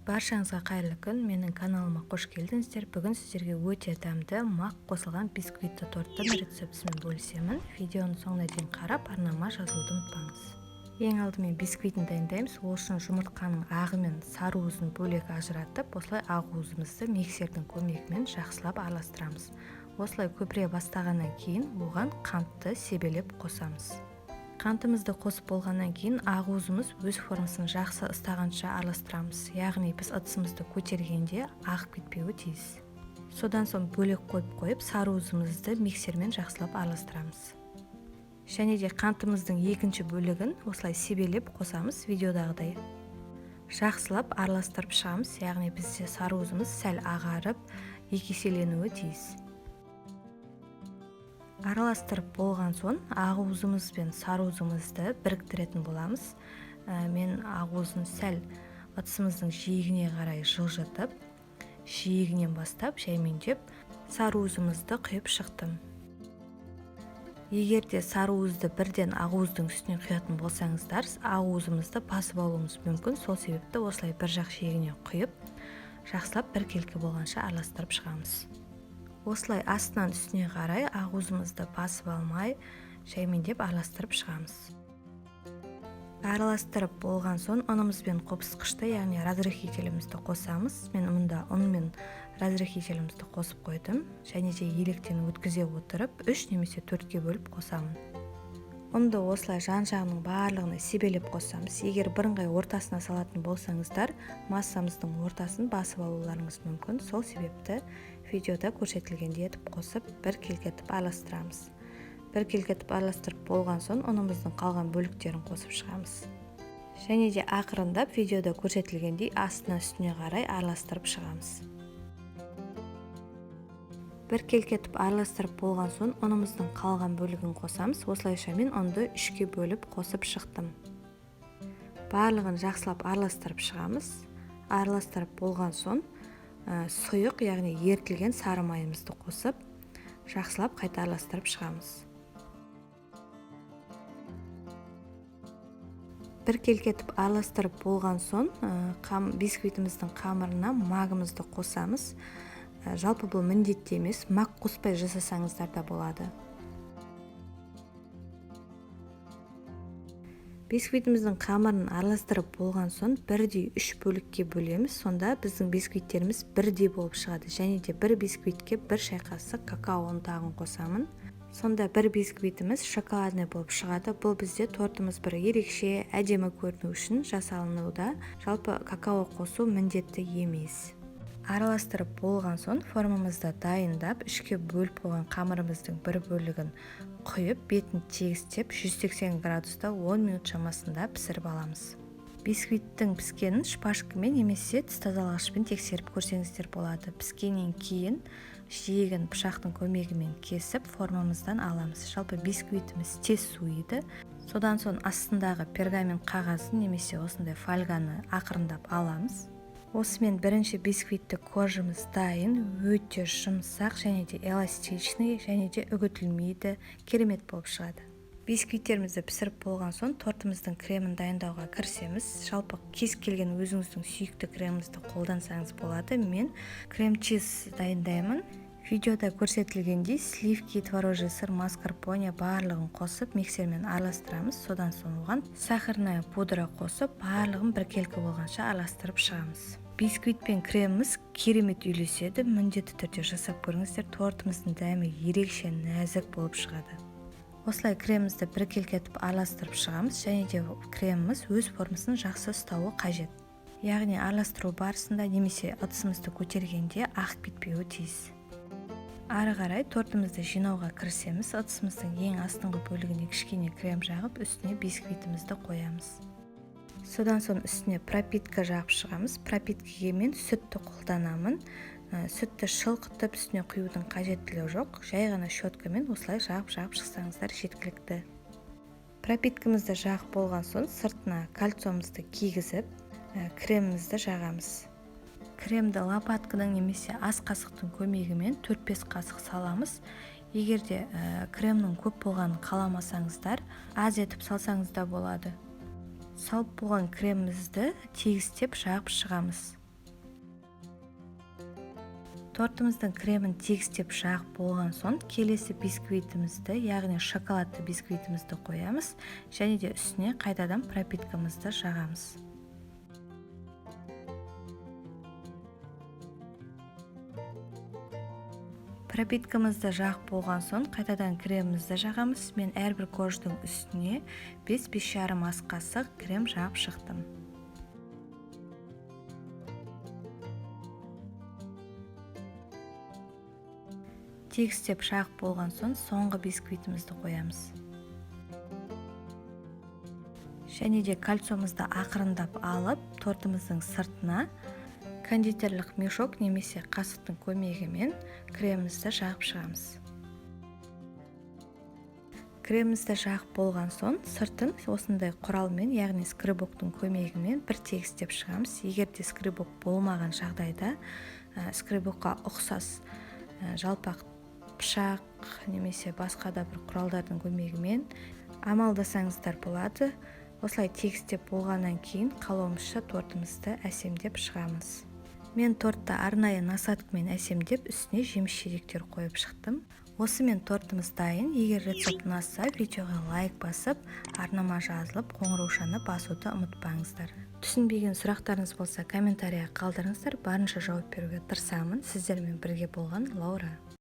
Баршаңызға қайырлы күн. Менің каналыма қош келдіңіздер. Бүгін сіздерге өте дәмді мақ қосылған бисквитті торттың рецептісімен бөлісемін. Видеоны соңына дейін қарап, арнама жазылуды ұмытпаңыз. Ең алдымен бисквитін дайындаймыз. Ол үшін жұмыртқаның ағы мен сары уызын бөлек ажыратып, осылай ақ уызымызды миксердің көмегімен жақсылап араластырамыз. Осылай көпіре бастағаннан кейін оған қантты себелеп қосамыз. Қантымызды қосып болғаннан кейін ақ уызымыз өз формасын жақсы ұстағанша араластырамыз. Яғни біз ыдысымызды көтергенде ағып кетпеуі тиіс. Содан соң бөлек қойып сары уызымызды миксермен жақсылап араластырамыз. Және де қантымыздың екінші бөлігін осылай себелеп қосамыз видеодағыдай. Жақсылап араластырып шығамыз, яғни бізде сары уызымыз сәл ағарып, екі еселенуі тиіс. Араластырып болған соң ақ уызымыз бен сары уызымызды біріктіретін боламыз. Мен ақ уызын сәл ыдысымыздың жиегіне қарай жылжытып, жиегінен бастап жаймендеп сары уызымызды құйып шықтым. Егер де сары уызды бірден ақ уыздың үстіне құятын болсаңыздар, ақ уызымызды басып алуымыз мүмкін. Сол себепті осылай бір жақ жиегіне құйып, жақсылап біркелкі болғанша араластырып шығамыз. Осылай астынан үстіне қарай ақ уызымызды басып алмай, жаймендеп араластырып шығамыз. Араластырып болған соң ұнымыз бен қопсықышты, яғни разрыхителімізді қосамыз. Мен мұнда ұн мен разрыхителімізді қосып қойдым. Және де електен өткізе отырып, 3 немесе 4-ке бөліп қосамын. Ұнды осылай жан-жағының барлығына себелеп қосамыз. Егер бірыңғай ортасына салатын болсаңыздар, массамыздың ортасын басып алуларыңыз мүмкін. Сол себепті видеода көрсетілгендей етіп қосып, бір келкетіп араластырамыз. Бір келкетіп араластырып болған соң ұнымыздың қалған бөліктерін қосып шығамыз. Және де ақырындап видеода көрсетілгендей астына үстіне қарай араластырып шығамыз. Бір келкетіп араластырып болған соң ұнымыздың қалған бөлігін қосамыз. Осылайша мен ұнды 3-ке бөліп қосып шықтым. Барлығын жақсылап араластырып шығамыз. Араластырып болған соң сұйық, яғни ерітілген сары майымызды қосып, жақсылап қайта араластырып шығамыз. Бір келкетіп араластырып болған соң бисквитіміздің қамырына магымызды қосамыз. Жалпы бұл міндетті емес, мақ қоспай жасасаңыздар да болады. Бисквитіміздің қамырын араластырып болған соң бірдей 3 бөлікке бөлеміз. Сонда біздің бисквиттеріміз бірдей болып шығады. Және де бір бисквитке бір шай қасық какао ұнтағын қосамын. Сонда бір бисквитіміз шоколадный болып шығады. Бұл бізде тортымыз бір ерекше, әдемі көріну үшін жасалынуда. Жалпы какао қосу міндетті емес. Араластырып болған соң формамызды дайындап, 3-ке бөліп қойған қамырымыздың бір бөлігін құйып, бетін тегістеп 180 градуста 10 минут шамасында пісіріп аламыз. Бисквиттің піскенін шпажкамен немесе тіс тазалағышпен тексеріп көрсеңіздер болады. Піскеннен кейін жиегін пышақтың көмегімен кесіп формамыздан аламыз. Жалпы бисквитіміз тез суиды. Содан соң астындағы пергамент қағазын немесе осындай фольганы ақырындап аламыз. Осымен бірінші бисквитті коржымыз дайын, өте жұмсақ және де эластичный, және де үгітілмейді, керемет болып шығады. Бисквиттерімізді пісіріп болған соң тортымыздың кремін дайындауға кірісеміз. Жалпы кез келген өзіңіздің сүйікті креміңізді қолдансаңыз болады. Мен крем-чиз дайындаймын. Видеода көрсетілгендей сливки, творожный сыр, маскарпоне барлығын қосып миксермен араластырамыз. Содан соң оған сахарная пудра қосып, барлығын біркелкі болғанша араластырып шығамыз. Бисквит пен креміміз керемет үйлеседі. Міндетті түрде жасап көріңіздер. Тортымыздың дәмі ерекше нәзік болып шығады. Осылай кремімізді біркелкетіп араластырып шығамыз. Және де креміміз өз формасын жақсы ұстауы қажет. Яғни араластыру барысында немесе ыдысымызды көтергенде ағып кетпеуі тиіс. Ары қарай тортымызды жинауға кірісеміз. Ыдысымыздың ең астыңғы бөлігіне кішкене крем жағып, үстіне бисквитімізді қоямыз. Содан соң үстіне пропитка жағып шығамыз. Пропиткаға мен сүтті қолданамын. Сүтті шылқытып үстіне құюдың қажеттілігі жоқ. Жай ғана щеткамен осылай жағып шықсаңыздар жеткілікті. Пропиткамызды жағып болған соң сыртына кольцомызды кигізіп, кремімізді жағамыз. Кремді лопатканың немесе ас қасықтың көмегімен 4-5 қасық саламыз. Егер де кремнің көп болғанын қаламасаңыздар, аз етіп салсаңыз да болады. Салып болған кремімізді тегістеп жағып шығамыз. Тортымыздың кремін тегістеп жағып болған соң келесі бисквитімізді, яғни шоколадты бисквитімізді қоямыз және де үстіне қайтадан пропиткамызды жағамыз. Пропиткамызды жағып болған соң қайтадан кремімізді жағамыз. Мен әрбір корждың үстіне 5-5,5 ас қасық крем жағып шықтым. Тегістеп жағып болған соң соңғы бисквитімізді қоямыз. Және де кольцомызды ақырындап алып, тортымыздың сыртына кондитерлік мешок немесе қасықтың көмегімен кремімізді жағып шығамыз. Кремімізді жағып болған соң сыртын осындай құралмен, яғни скребоктың көмегімен бір тегістеп шығамыз. Егер де скребок болмаған жағдайда скребокқа ұқсас жалпақ пышақ немесе басқа да бір құралдардың көмегімен амалдасаңыздар болады. Осылай тегістеп болғаннан кейін қалауымызша тортымызды әсемдеп шығамыз. Мен тортты арнайы насадкамен әсемдеп, үстіне жеміс-жидектер қойып шықтым. Осымен тортымыз дайын. Егер рецепт ұнаса, видеоға лайк басып, арнама жазылып, қоңыраушаны басуды ұмытпаңыздар. Түсінбеген сұрақтарыңыз болса, комментария қалдырыңыздар. Барынша жауап беруге тырысамын. Сіздермен бірге болған Лаура.